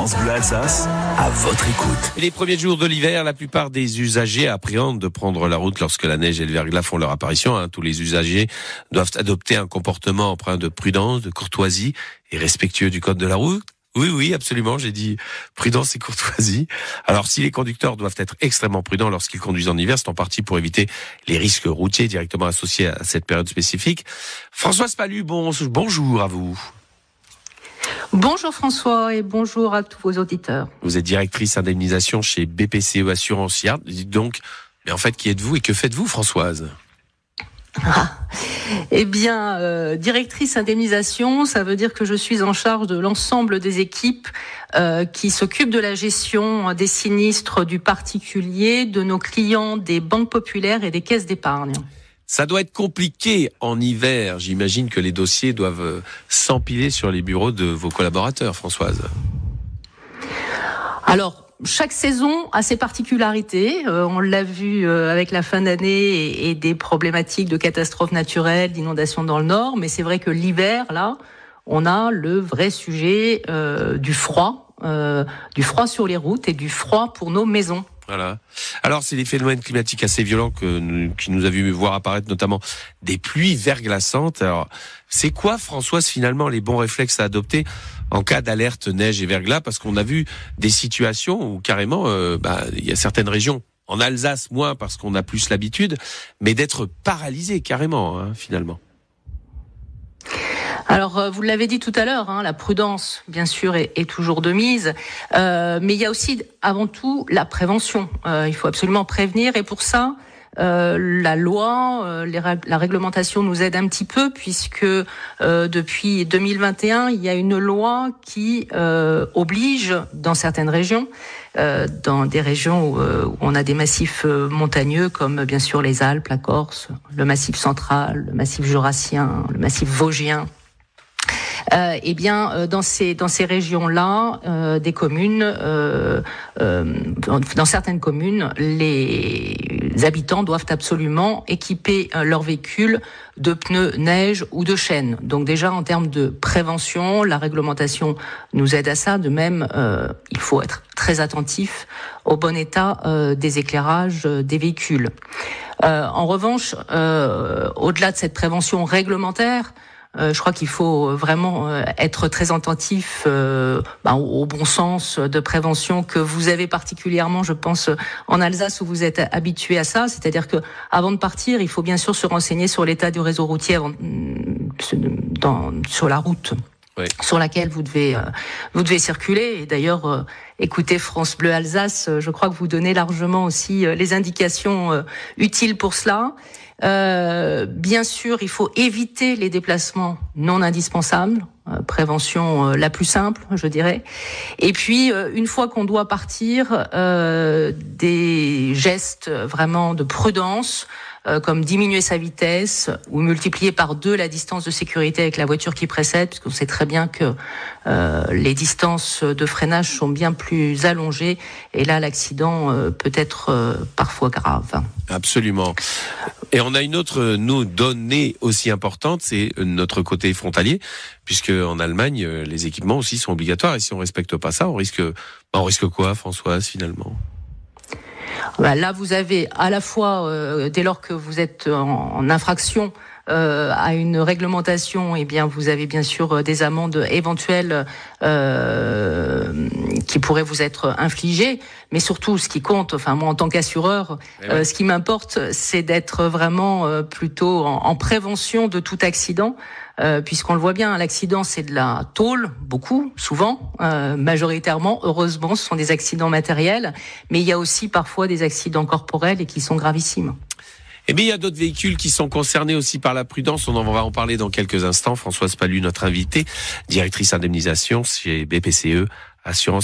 France Bleu Alsace, à votre écoute. Les premiers jours de l'hiver, la plupart des usagers appréhendent de prendre la route lorsque la neige et le verglas font leur apparition. Tous les usagers doivent adopter un comportement empreint de prudence, de courtoisie et respectueux du code de la route. Oui, absolument, j'ai dit prudence et courtoisie. Alors, si les conducteurs doivent être extrêmement prudents lorsqu'ils conduisent en hiver, c'est en partie pour éviter les risques routiers directement associés à cette période spécifique. Françoise Palu, bonjour à vous. Bonjour François et bonjour à tous vos auditeurs. Vous êtes directrice indemnisation chez BPCE Assurance Yard. Dites donc, mais en fait, qui êtes-vous et que faites-vous, Françoise ? Directrice indemnisation, ça veut dire que je suis en charge de l'ensemble des équipes qui s'occupent de la gestion des sinistres du particulier, de nos clients des banques populaires et des caisses d'épargne. Ça doit être compliqué en hiver. J'imagine que les dossiers doivent s'empiler sur les bureaux de vos collaborateurs, Françoise. Alors, chaque saison a ses particularités. On l'a vu avec la fin d'année et des problématiques de catastrophes naturelles, d'inondations dans le Nord. Mais c'est vrai que l'hiver, là, on a le vrai sujet du froid sur les routes et du froid pour nos maisons. Voilà. Alors, c'est des phénomènes climatiques assez violents qui nous a vu voir apparaître notamment des pluies verglaçantes. Alors, c'est quoi, Françoise, finalement, les bons réflexes à adopter en cas d'alerte neige et verglas? Parce qu'on a vu des situations où carrément, il y a certaines régions, en Alsace moins parce qu'on a plus l'habitude, mais d'être paralysé carrément, finalement. Alors, vous l'avez dit tout à l'heure, la prudence, bien sûr, est toujours de mise. Mais il y a aussi, avant tout, la prévention. Il faut absolument prévenir. Et pour ça, la loi, la réglementation nous aide un petit peu, puisque depuis 2021, il y a une loi qui oblige, dans certaines régions, dans des régions où on a des massifs montagneux, comme bien sûr les Alpes, la Corse, le Massif central, le Massif jurassien, le Massif vosgien, dans ces régions-là, des communes, dans certaines communes, les habitants doivent absolument équiper leurs véhicules de pneus neige ou de chaînes. Donc déjà en termes de prévention, la réglementation nous aide à ça. De même, il faut être très attentif au bon état des éclairages des véhicules. En revanche, au-delà de cette prévention réglementaire, je crois qu'il faut vraiment être très attentif au bon sens de prévention que vous avez particulièrement, je pense, en Alsace où vous êtes habitué à ça. C'est-à-dire que avant de partir, il faut bien sûr se renseigner sur l'état du réseau routier sur la route. Oui. Sur laquelle vous devez circuler. Et d'ailleurs, écoutez France Bleu Alsace, je crois que vous donnez largement aussi les indications utiles pour cela. Bien sûr, il faut éviter les déplacements non indispensables, prévention la plus simple, je dirais. Et puis, une fois qu'on doit partir, des gestes vraiment de prudence, comme diminuer sa vitesse ou multiplier par 2 la distance de sécurité avec la voiture qui précède, puisqu'on sait très bien que les distances de freinage sont bien plus allongées et là l'accident peut être parfois grave. Absolument. Et on a une autre donnée aussi importante, c'est notre côté frontalier, puisque en Allemagne les équipements aussi sont obligatoires et si on respecte pas ça, on risque quoi, Françoise, finalement ? Là, vous avez à la fois, dès lors que vous êtes en infraction à une réglementation, vous avez bien sûr des amendes éventuelles qui pourraient vous être infligées. Mais surtout, ce qui compte, moi en tant qu'assureur, ce qui m'importe, c'est d'être vraiment plutôt en prévention de tout accident. Puisqu'on le voit bien, l'accident c'est de la tôle, souvent, majoritairement, heureusement, ce sont des accidents matériels, mais il y a aussi parfois des accidents corporels et qui sont gravissimes. Eh bien, il y a d'autres véhicules qui sont concernés aussi par la prudence. On va en parler dans quelques instants. Françoise Palu, notre invitée, directrice indemnisation chez BPCE Assurance